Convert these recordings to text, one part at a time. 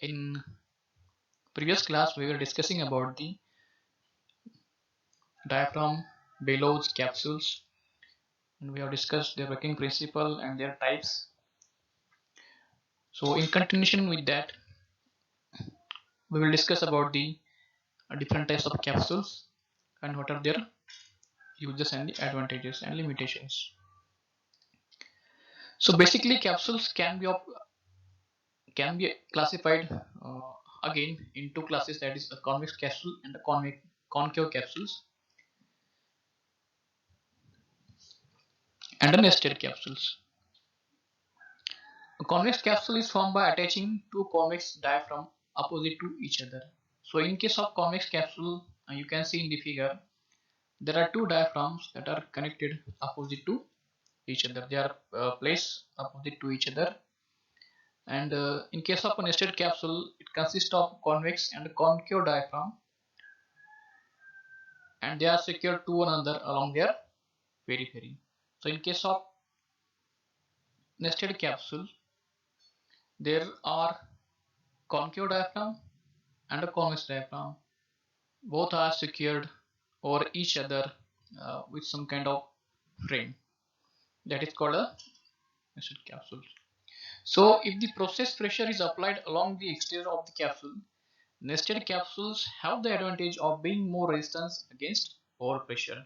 In previous class, we were discussing about the diaphragm, bellows, capsules, and we have discussed their working principle and their types. So, in continuation with that, we will discuss about the different types of capsules and what are their uses and the advantages and limitations. So, basically, capsules can be classified again in two classes, that is a convex capsule and a concave capsules and a nested capsules. A convex capsule is formed by attaching two convex diaphragm opposite to each other. So in case of convex capsule, you can see in the figure there are two diaphragms that are connected opposite to each other. They are placed opposite to each other. And in case of a nested capsule, it consists of convex and concave diaphragm, and they are secured to one another along their periphery. So in case of nested capsule, there are concave diaphragm and a convex diaphragm. Both are secured over each other with some kind of frame. That is called a nested capsule. So if the process pressure is applied along the exterior of the capsule, nested capsules have the advantage of being more resistant against overpressure.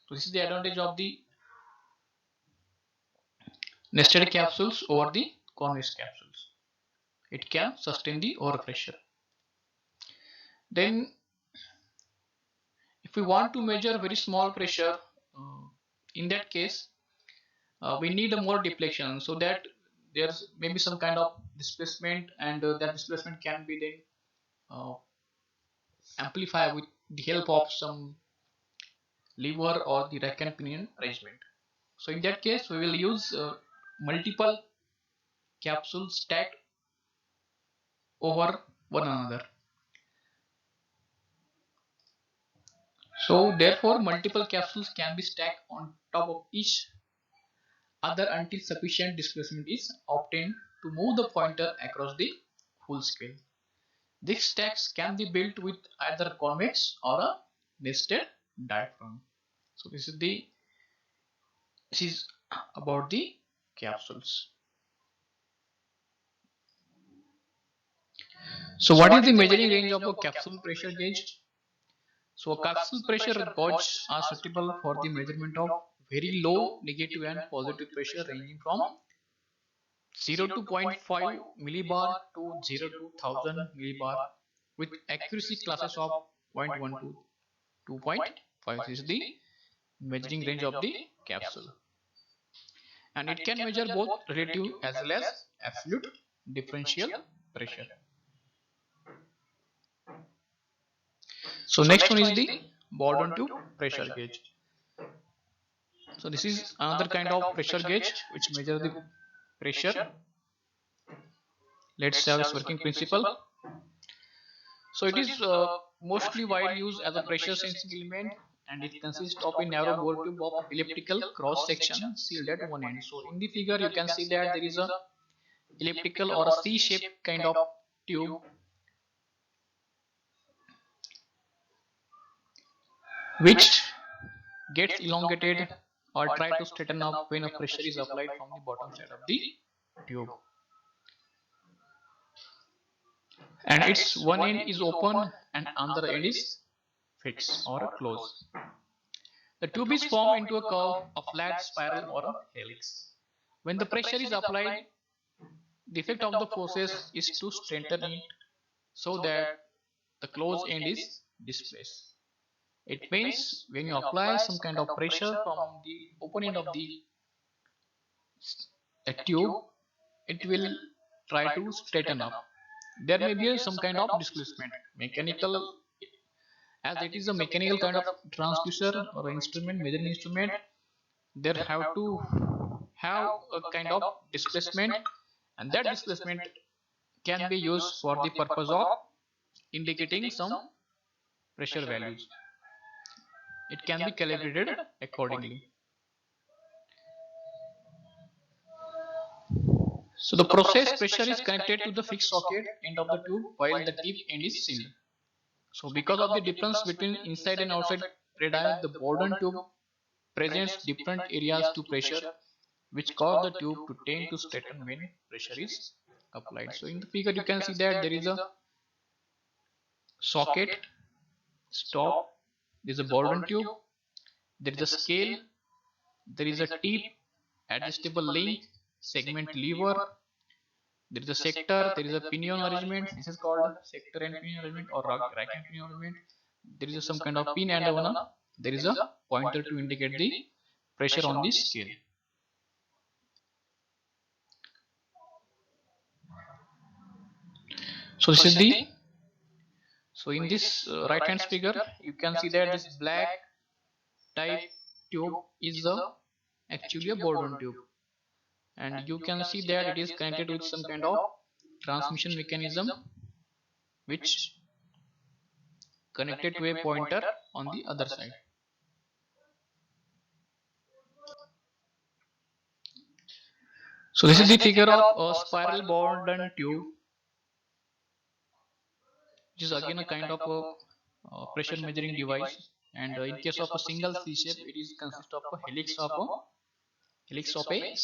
So this is the advantage of the nested capsules over the convex capsules. It can sustain the overpressure. Then if we want to measure very small pressure, in that case we need a more deflection, so that there's maybe some kind of displacement, and that displacement can be then amplified with the help of some lever or the rack and pinion arrangement. So in that case we will use multiple capsules stacked over one another. So therefore multiple capsules can be stacked on top of each other until sufficient displacement is obtained to move the pointer across the full scale. These stacks can be built with either convex or a nested diaphragm. So this is about the capsules. So what is the measuring range of a capsule pressure gauge? So capsule pressure gauges are suitable for the measurement of very low negative and positive pressure ranging from 0 to 0.5 millibar to 0 to 1000 millibar with accuracy classes of 0.1 to 2.5. This is the measuring range of the capsule, and it can measure both relative as well as absolute differential pressure. So next one is the Bourdon tube pressure gauge. So this is another kind of pressure gauge which measures the pressure. Let's have its working principle. So it is mostly widely used as a pressure sensing element, and it consists of a narrow bore tube of elliptical cross section sealed at one end. So in the figure you can see that there is a elliptical or a C-shaped kind of tube which gets elongated or try to straighten up when a pressure is applied from the bottom side of the tube, and its one end is open and another end is fixed or closed. The tube is formed into a curve, a flat spiral or a helix. When the pressure is applied, the effect of the forces is to straighten it so that the closed end is displaced. It means when you apply some kind of pressure from the open end of the tube, it will try to straighten up. There may be some kind of displacement, mechanical, as it is a mechanical kind of transducer or instrument, measuring instrument. There have to have a kind of displacement, and that displacement can be used for the purpose of indicating some pressure values. It can be calibrated accordingly. So the process pressure is connected to the fixed socket end of the tube while the tip end is sealed. So because of the difference between inside and outside radii, the Bourdon tube presents different areas to pressure, which cause the tube to tend to straighten when pressure is applied. So in the figure you can see that there is a socket, stop, there is a Bourdon tube, there is a scale, there is a tip, adjustable link, segment lever, there is a sector, there is a pinion arrangement, this is called sector and pinion arrangement or rack and pinion arrangement. There is some kind of pin and there is a pointer to indicate the pressure on this scale. So this is the, so in this right hand figure you can see that this black type tube is actually a Bourdon tube, and you can see that it is connected with some kind of transmission mechanism which connected to a pointer on the other side. So this is the figure of a spiral Bourdon tube, which is again a kind of a pressure measuring device, and in case of a single C shape it is consist of a helix of a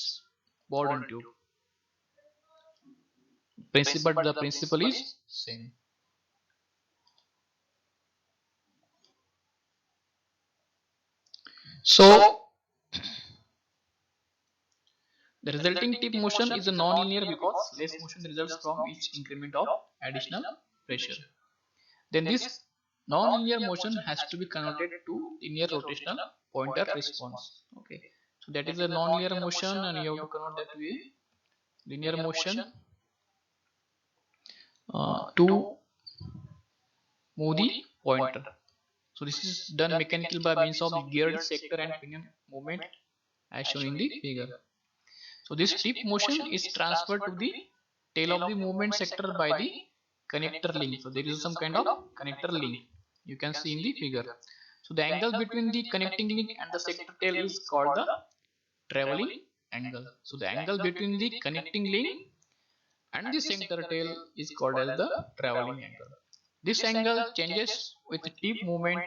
Bourdon tube. The principle is same. So the resulting tip motion is a non-linear because less motion results from each increment of additional pressure. Then this non-linear motion has to be converted to linear rotational pointer response. Okay, so that is a non-linear motion, and you have to convert that to a linear motion to move the pointer. So this is done mechanically by means of geared sector and pinion movement as shown in the figure. So this tip motion is transferred to the tail of the movement sector by the connector link. So there is some kind of connector link you can see in the figure. So the angle between the connecting link and the sector tail is called the traveling angle. So the angle between the connecting link and the sector tail is called as the traveling angle. This angle changes with the tip movement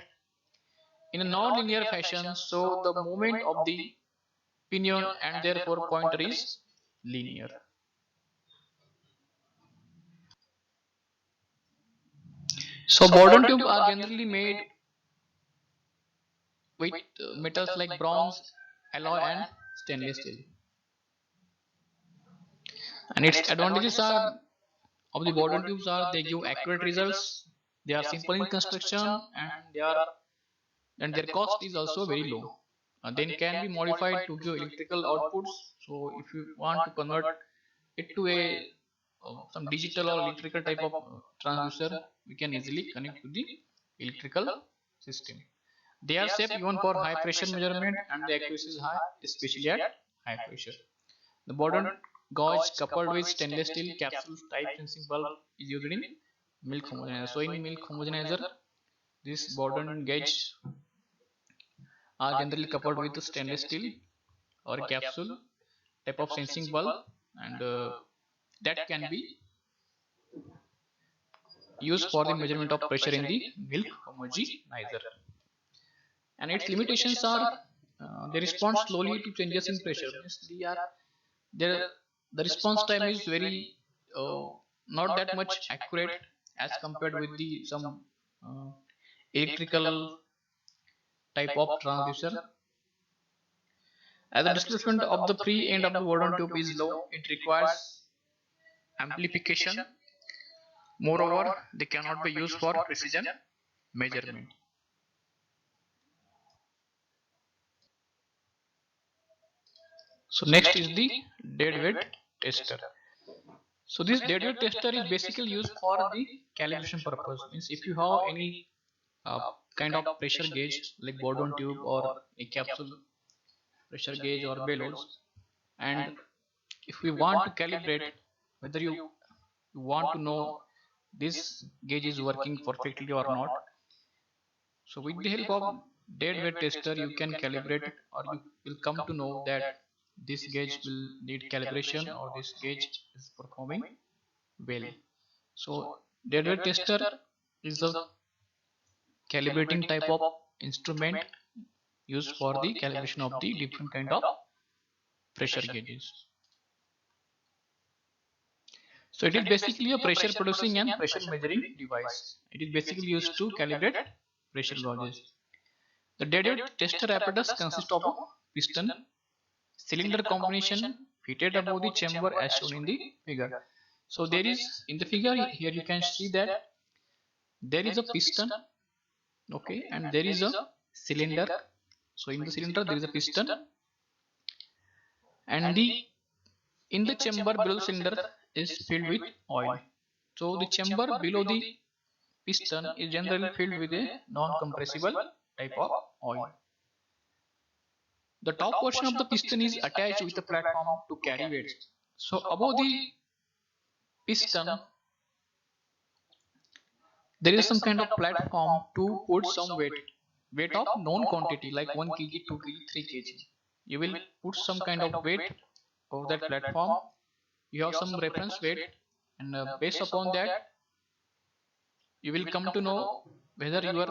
in a non-linear fashion, so the movement of the pinion and therefore pointer is linear. So Bourdon tubes are generally made with metals like bronze, alloy and stainless steel. And its advantages are of the Bourdon tubes are they give accurate results, they are simple in construction, and their cost is also very low. Then can be modified to give electrical outputs. So if you want to convert it to a some digital or electrical type of transducer, we can easily connect to the electrical system. They are safe even for high pressure measurement, and the accuracy is high, especially at high pressure. The Bourdon gauge coupled with stainless steel capsule type sensing bulb is used in milk homogenizer. So in milk homogenizer, this Bourdon gauge are generally coupled with stainless steel or capsule type of sensing bulb, and that can be used for the measurement of pressure in the milk homogenizer. And its limitations are they respond slowly to changes in pressure. The response time is very not that much accurate as compared with the some electrical type of transducer. As the displacement of the free end of the Bourdon tube is low, it requires amplification. Moreover, they cannot be used for precision measurement. So next is the deadweight tester. So this deadweight tester is basically used for the calibration purpose. Means if you have any kind of pressure gauge like Bourdon tube or a capsule pressure gauge or bellows, and if we want to calibrate whether you want to know this gauge is working perfectly or not, so with the help of deadweight tester you can calibrate it, or you will come to know that this gauge will need calibration or this gauge is performing well. So deadweight tester is a calibrating type of instrument used for the calibration of the different kind of pressure gauges. So it is basically a pressure producing and pressure measuring device. It is basically used to calibrate pressure gauges. The deadweight tester apparatus consists of a piston cylinder combination fitted above the chamber as shown in the figure. So there is in the figure here you can see that there is a piston, okay, and there is a cylinder. So in the cylinder there is a piston, and in the chamber below the cylinder is filled with oil. So the chamber below the piston is generally filled with a non-compressible type of oil. The top portion of the piston is attached with a platform to carry weights. So above the piston there is some kind of platform to put some weight of known quantity like 1 kg, 2 kg, 3 kg. You will put some kind of weight of that platform. You have some reference weight, and based upon that you will come to know whether your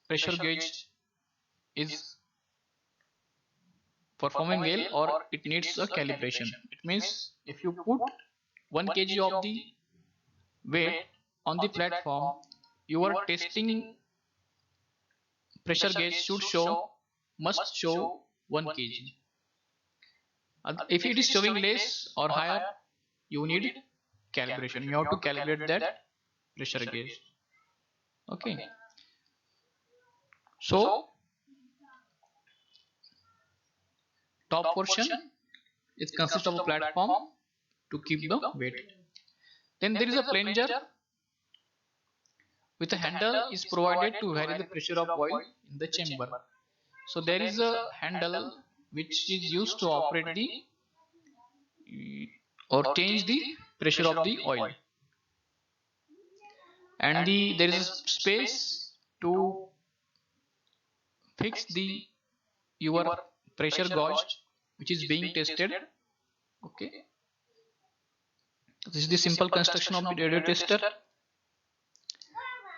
pressure gauge is performing well or it needs a calibration. It means if you put 1 kg of the weight on the platform, your testing pressure gauge must show 1 kg. If it is showing less or higher, you need calibration. You have to calibrate that pressure gauge. Okay. So top portion is consists of a platform to keep the weight. Then there is a plunger with a handle is provided to vary the pressure of oil in the chamber. So there is a handle which is used to operate the or change the pressure of the oil, and there is a space to fix your pressure gauge which is being tested. Okay, this is the simple construction of the deadweight tester.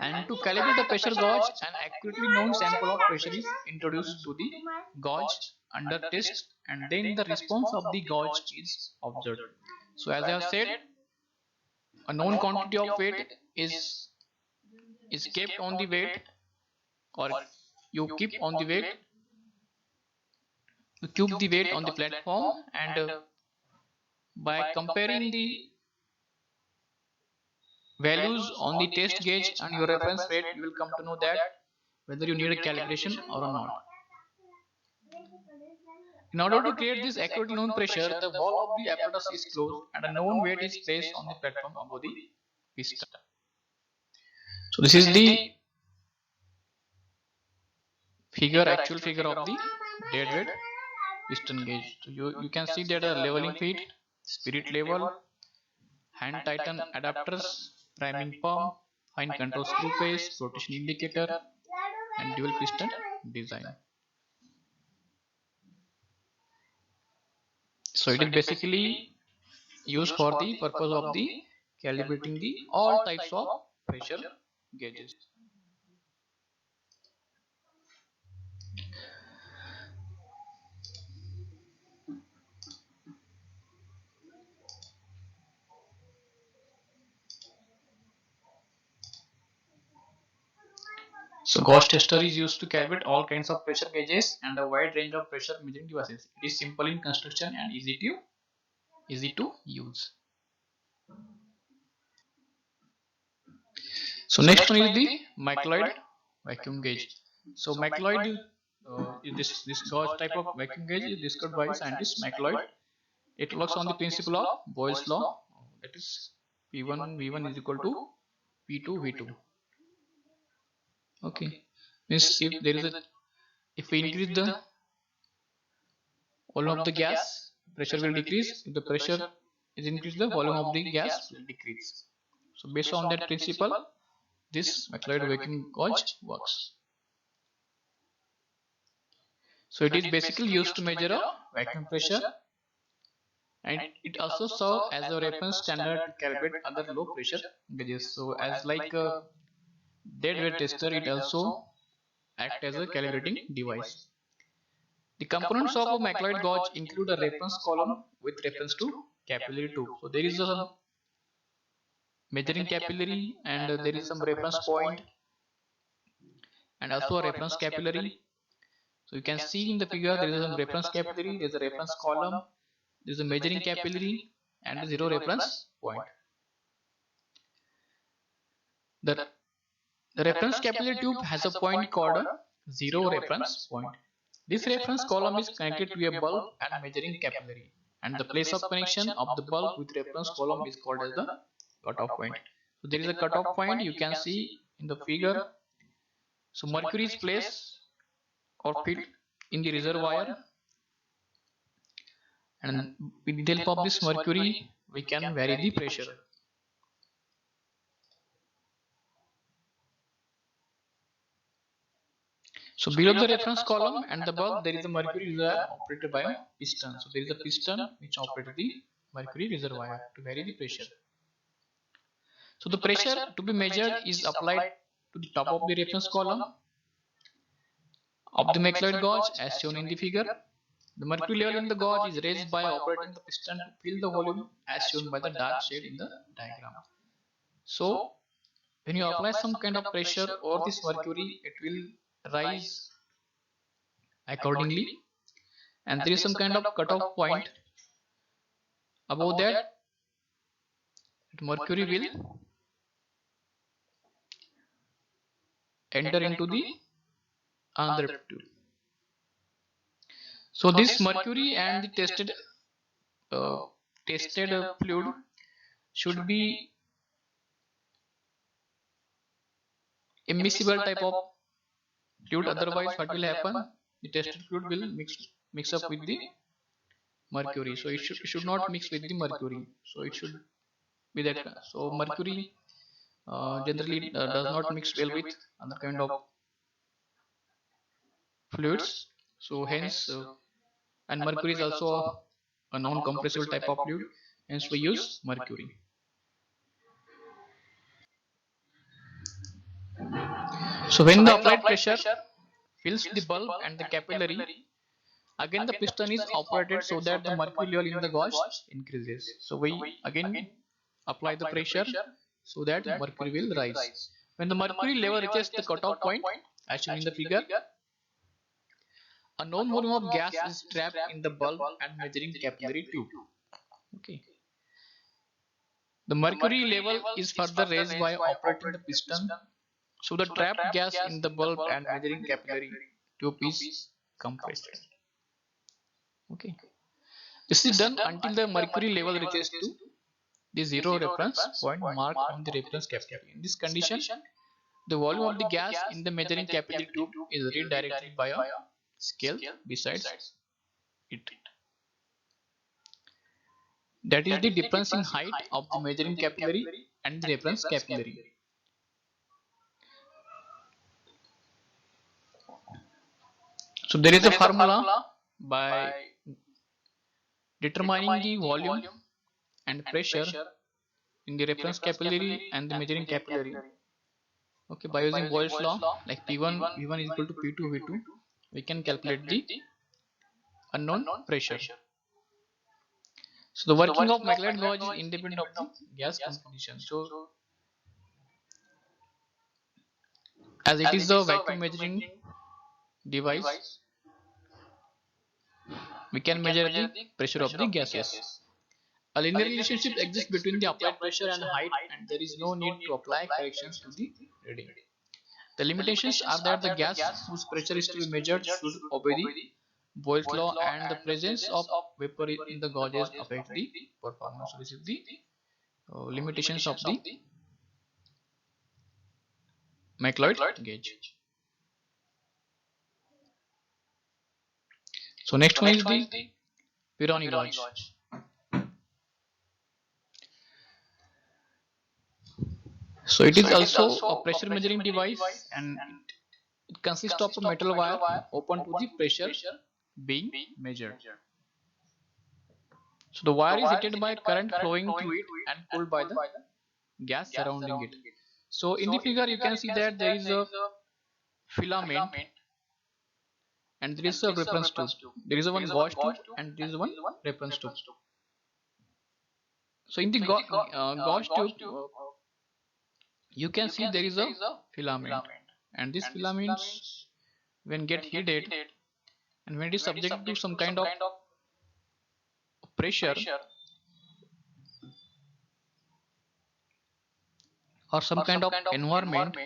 And to calibrate the pressure gauge, an accurately known sample of pressure is introduced to the gauge under test, and then the response of the gauge is observed. So as I have said, a known quantity of weight is kept on the weight, or you keep on the weight, you keep the weight on the platform, and by comparing the values on the test gauge and your reference weight, you will come to know that whether you need a calibration or not. In order to create this accurately known pressure, the valve of the apparatus is closed and a known weight is placed on the platform above the piston. So this is the actual figure of the deadweight piston gauge. So you can see that a leveling feet, spirit level, hand tighten adapters, priming pump, fine control screw face, rotation indicator, and dual piston design. So it is basically used for the purpose of the calibrating the all types of pressure gauges. So gauge tester is used to calibrate all kinds of pressure gauges and a wide range of pressure measuring devices. It is simple in construction and easy to use. So next one is the Michelloid vacuum gauge. So Michelloid this gauge type of vacuum gauge is discovered by scientist Michelloid. It works on the principle of Boyle's law, that is P1 V1 is equal to P2 V2. Okay, means if we increase the volume of the gas, pressure will decrease. If the pressure is increased, the volume of the gas will decrease. So based on that principle, this Michelloid vacuum gauge works. So it is basically used to measure a vacuum pressure, and it also serves as a reference standard to calibrate other low pressure gauges. So as like a deadweight tester, it also acts as a calibrating device. The components of a McLeod gauge include a reference column with reference to capillary tube. So there is a measuring capillary, and there is some reference point and also a reference capillary. So you can see in the figure there is some reference capillary, there is a reference column, there is a measuring capillary and a zero reference point. The, the reference capillary tube has a point called a zero reference point. This reference column is connected to a bulb and measuring capillary, and the place of connection of the bulb with reference column is called as the cutoff point. So there is a cutoff point you can see in the figure. So mercury is placed or filled in the reservoir, and with the help of this mercury we can vary the pressure. So below the reference column and the bulb there is a mercury reservoir operated by a piston. So there is a piston which operates the mercury reservoir to vary the pressure. So the pressure to be measured is applied to the top of the reference column of the McLeod gauge as shown in the figure. The mercury level in the gauge is raised by operating the piston to fill the volume as shown by the dark shade in the diagram. So when you apply some kind of pressure over this mercury, it will rise accordingly, and there is some kind of cutoff point. Above that, mercury will enter into the another tube. So this mercury and the tested fluid should be immiscible type of fluid, otherwise what will happen, the tested fluid will mix up with the mercury. So it should not mix with the mercury, so it should be that. So mercury generally does not mix well with other kind of fluids, so hence and mercury is also a non-compressible type of fluid, hence we use mercury. So when the applied pressure fills the bulb and the capillary, again the piston is operated so that the mercury level in the gauge increases. So we again apply the pressure so that mercury will rise. When the mercury level reaches the cutoff point as shown in the figure, a known volume of gas is trapped in the bulb and measuring capillary tube. Okay. The mercury level is further raised by operating the piston, so the trapped gas in the bulb and measuring capillary tube is compressed. Okay. This is done until the mercury level reaches to the zero reference point marked on the reference capillary. In this condition, the volume of the gas in the measuring capillary tube is read directly by a scale besides it. That is the difference in height of the measuring capillary and the reference capillary. So there is a formula by determining the volume and pressure in the reference capillary and the measuring capillary. Okay, by using Boyle's law, like P1 V1 is equal to P2 V2, we can calculate the unknown pressure. So the working of McLeod gauge is independent of the gas composition. So as it is a vacuum measuring device, we can measure the pressure of the gases. A linear relationship exists between the applied pressure and height, and there is no need to apply corrections to the reading. The limitations are that the gas whose pressure is to be measured should obey the Boyle's law, and the presence of vapor in the gauges affects the performance. So this is the limitations of the McLeod gauge. So next one is the Pironi gauge. So it is also a pressure measuring device, and it It consists of a metal wire open to the pressure being measured. So the wire is heated by current flowing through it and cooled by the gas surrounding it. So in the figure you can see that there is a filament and there is a reference tube. There is a one gauge tube and there is one reference tube. So in the gauge tube you can see there is a filament, and this filaments when get heated and when it is subjected to some kind of pressure or some kind of environment,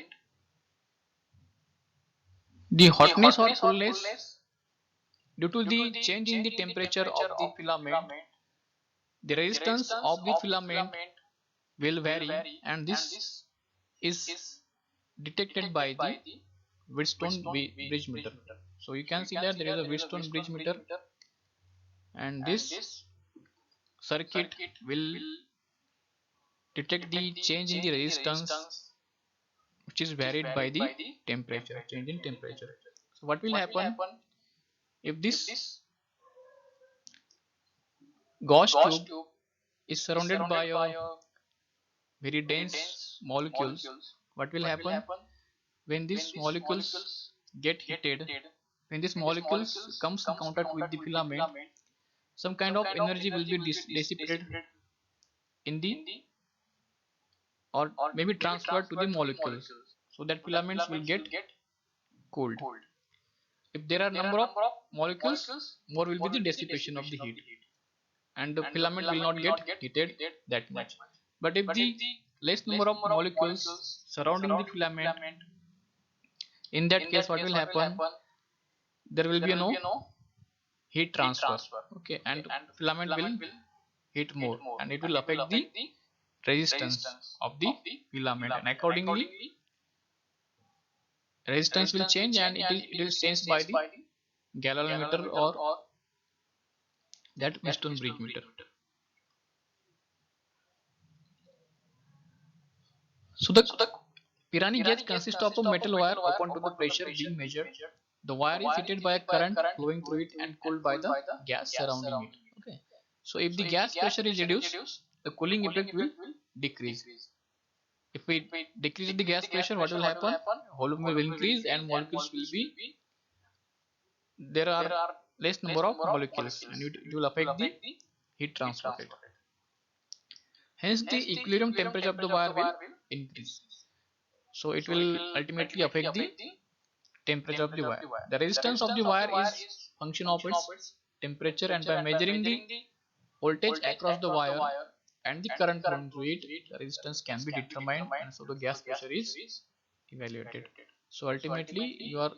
the hotness or coolness due to the change in the temperature of the filament, the resistance of the filament will vary, and this is detected by the Wheatstone bridge meter. So you can see that there is a Wheatstone bridge meter, and this circuit will detect the change in the resistance which is varied by the temperature, change in temperature. So what will happen if this gauge tube is surrounded by a very dense molecules? What will happen when these molecules get heated? When these molecules comes in contact with the filament, some kind of energy will be dissipated in the or maybe transferred to the molecules, so that filaments will get cooled. If there are number of molecules, more will be the dissipation of the heat, and the filament will not get heated that much. But if the less number of molecules surrounding the filament, in that case what will happen? There will be no heat transfer, okay, and filament will heat more, and it will affect the resistance of the filament, and accordingly resistance will change, and it will change by the galvanometer or that Wheatstone bridge meter. So the Pirani gauge consists of a metal wire open to the pressure being measured. The wire is heated by a current flowing through it and cooled by the gas surrounding it. Okay. So if the gas pressure is reduced, the cooling effect will decrease. If we decrease the gas pressure, what will happen? Volume will increase and molecules will be, there are less number of molecules, and it will affect the heat transfer rate. Hence the equilibrium temperature of the wire will increase. So it will ultimately affect the temperature of the wire. The resistance of the wire is function of its temperature, and by measuring the voltage across the wire and the current flowing through it, the resistance can be determined, and so the gas pressure is evaluated. So ultimately you are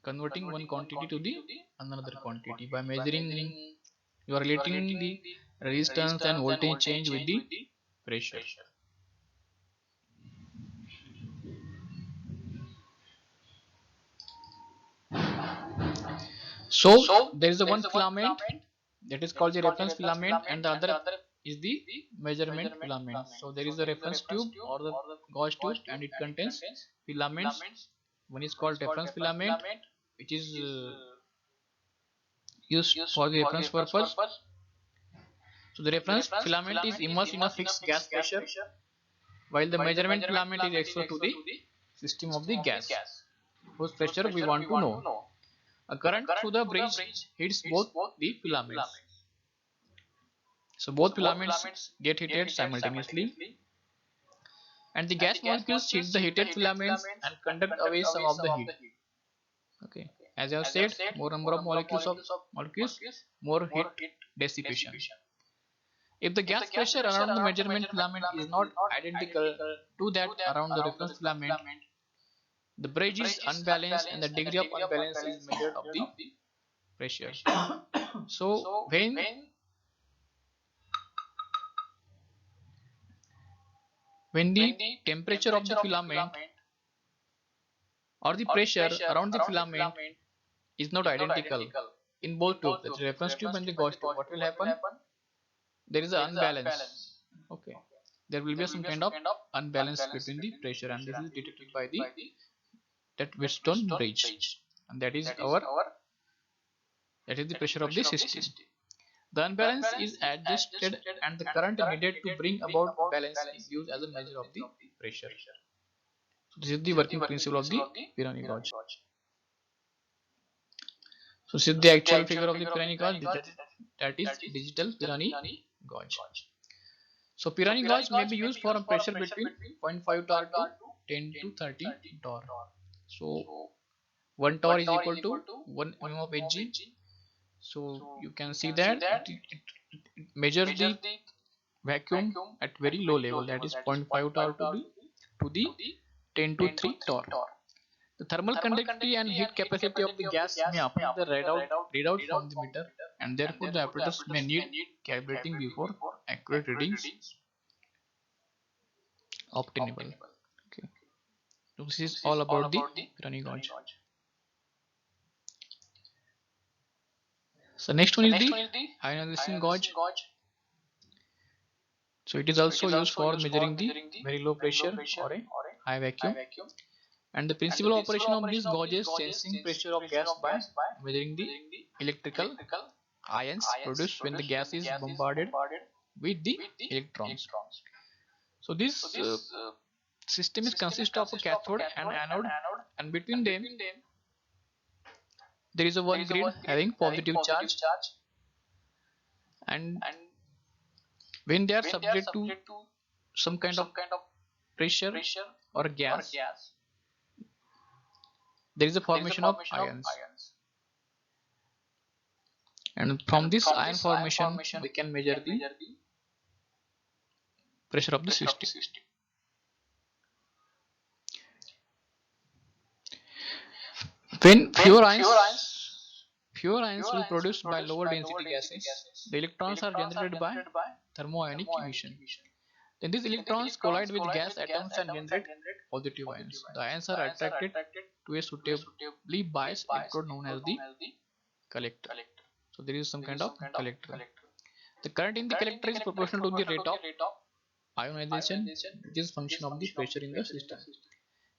converting one quantity to the another quantity by measuring, you are relating the resistance and voltage change with the pressure. So there is a one filament that is called the reference filament, and the other is the measurement filament. So there is a reference tube or the gauge tube, and it contains filaments. One is called reference filament, which is used for the reference purpose. So the reference filament is immersed in a fixed gas pressure, while the measurement filament is exposed to the system of the gas, whose pressure we want to know. A current through the bridge hits both the filaments. So both filaments get heated simultaneously, and the gas molecules hit the heated filaments and conduct away some of the heat. Okay, as I have said, more number of molecules, more heat dissipation. If the gas pressure around the measurement filament is not identical to that around the reference filament, the bridge is unbalanced, and the degree of unbalance is measured of the pressure. So when the temperature of the filament or the pressure around the filament is not identical in both tubes, that's reference tube and the gauge tube, what will happen? There is an unbalance. Okay, there will be some kind of unbalance between the pressure, and this is detected by the that Wheatstone bridge, and that is the pressure of the system. The unbalance is adjusted and the current needed to bring about balance is used as a measure of the pressure. So this is the working principle of the Pirani gauge. So this is the actual figure of the Pirani gauge, that is digital Pirani gauge. So Pirani gauge may be used for a pressure between 0.5 torr to 10 to 30 torr. So 1 torr is equal to 1 mm of Hg. So you can see that it measures the vacuum at very low level, that is 0.5 torr to the 10 to 3 torr. The thermal conductivity and heat capacity of the gas may affect the readout from the meter, and therefore the operators may need calibrating before accurate readings obtainable. Okay. So this is all about the Pirani gauge. So next one is the ionization gauge. So it is also used for measuring the very low pressure or a high vacuum. And the principal operation of this gauge is sensing pressure of gas by measuring the electrical ions produced when the gas is bombarded with the electrons. So this system is consist of a cathode and anode, and between them there is a one grid having positive charge, and when they are subject to some kind of pressure or gas, there is a formation of ions, and from this ion formation we can measure the pressure of the system. When fewer ions will be produced by lower density gases, the electrons are generated by thermoionic emission. Then these electrons collide with gas atoms and generate positive ions. The ions are attracted to a suitably biased electrode known as the collector. So there is some kind of collector. The current in the collector is proportional to the rate of ionization, which is function of the pressure in the system.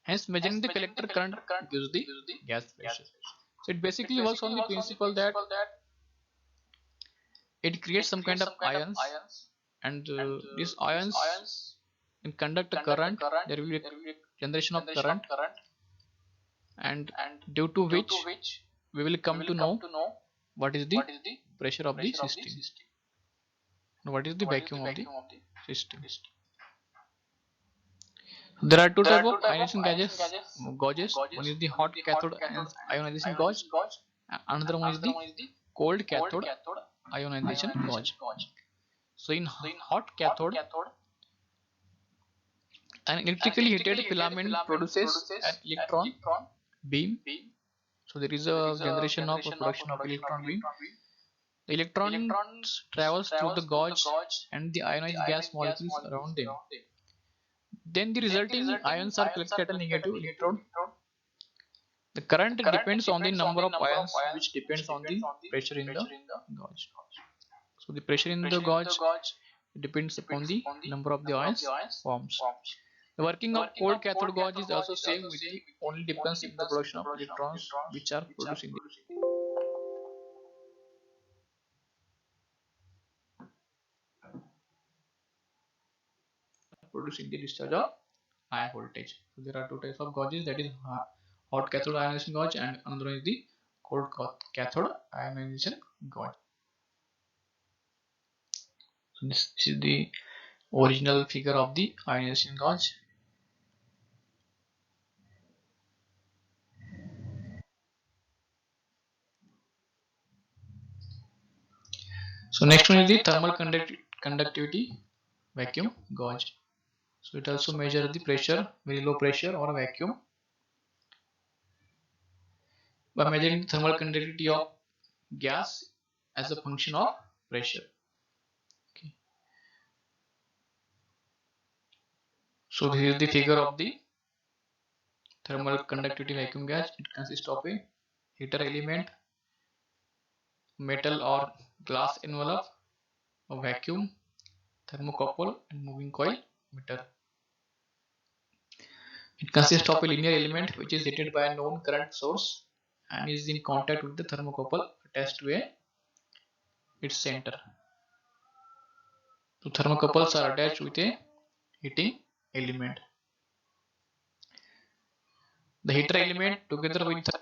Hence, measuring the collector current gives the gas pressure. So it basically works on the principle that it creates some kind of ions, and these ions can conduct a current. There will be a generation of current, and due to which we will come to know what is the pressure of the system and what is the vacuum of the system. There are two types of ionization gauges. One is the hot cathode ionization gauge. Another one is the cold cathode ionization gauge. So in hot cathode, an electrically heated filament produces an electron beam. So there is a generation of a production of electron beam. The electrons travels through the gauge and the ionized gas molecules around them. Then the resulting ions are collected at a negative electrode. The current depends on the number of ions, which depends on the pressure in the gauge. So the pressure in the gauge depends upon the number of the ions forms. The working of cold cathode gauge is also same, with the only difference in the production of electrons which are produced in the discharge of high voltage. So there are two types of gauges, that is hot cathode ionization gauge and another is the cold cathode ionization gauge. So this is the original figure of the ionization gauge. So next one is the thermal conductivity vacuum gauge. So it also measures the pressure, very low pressure or vacuum, by measuring the thermal conductivity of gas as a function of pressure. Okay. So this is the figure of the thermal conductivity vacuum gauge. It consists of a heater element, metal or glass envelope, a vacuum, thermocouple and moving coil meter. It consists of a linear element which is heated by a known current source and is in contact with the thermocouple attached to its center. So thermocouples are attached with a heating element. The heater element together with the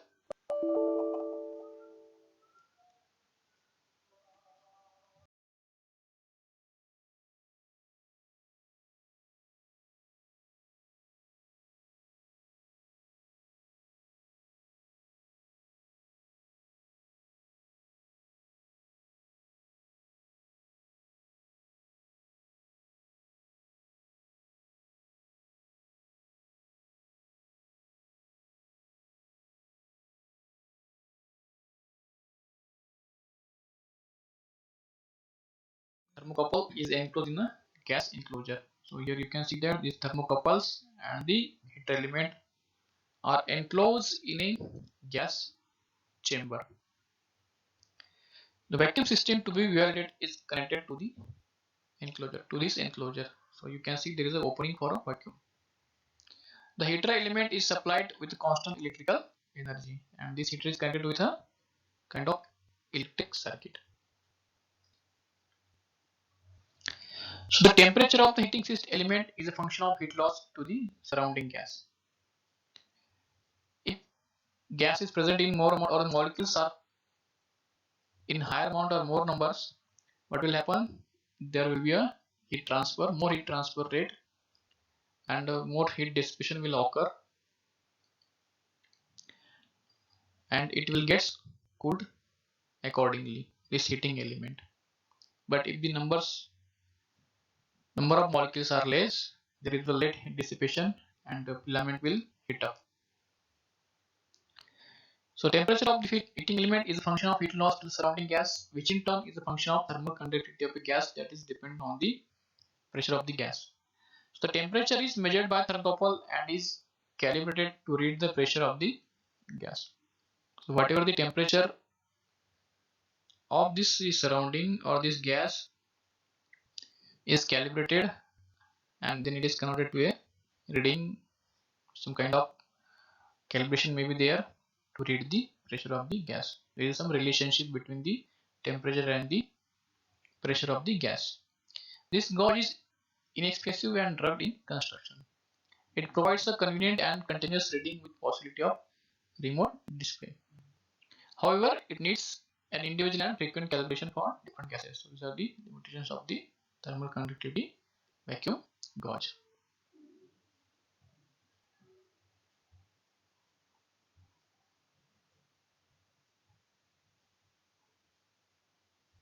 thermocouple is enclosed in a gas enclosure. So here you can see that these thermocouples and the heater element are enclosed in a gas chamber. The vacuum system to be evaluated is connected to the enclosure, to this enclosure. So you can see there is an opening for a vacuum. The heater element is supplied with constant electrical energy, and this heater is connected with a kind of electric circuit. So the temperature of the heating system element is a function of heat loss to the surrounding gas. If gas is present in more amount or the molecules are in higher amount or more numbers, what will happen? There will be a heat transfer, more heat transfer rate, and more heat dissipation will occur, and it will get cooled accordingly, this heating element. But if the number of molecules are less, there is a late heat dissipation and the filament will heat up. So temperature of the heating element is a function of heat loss to the surrounding gas, which in turn is a function of thermal conductivity of the gas, that is dependent on the pressure of the gas. So the temperature is measured by thermocouple and is calibrated to read the pressure of the gas. So whatever the temperature of this surrounding or this gas is calibrated, and then it is converted to a reading. Some kind of calibration may be there to read the pressure of the gas. There is some relationship between the temperature and the pressure of the gas. This gauge is inexpensive and rugged in construction. It provides a convenient and continuous reading with possibility of remote display. However, it needs an individual and frequent calibration for different gases. So these are the limitations of the thermal conductivity vacuum gauge.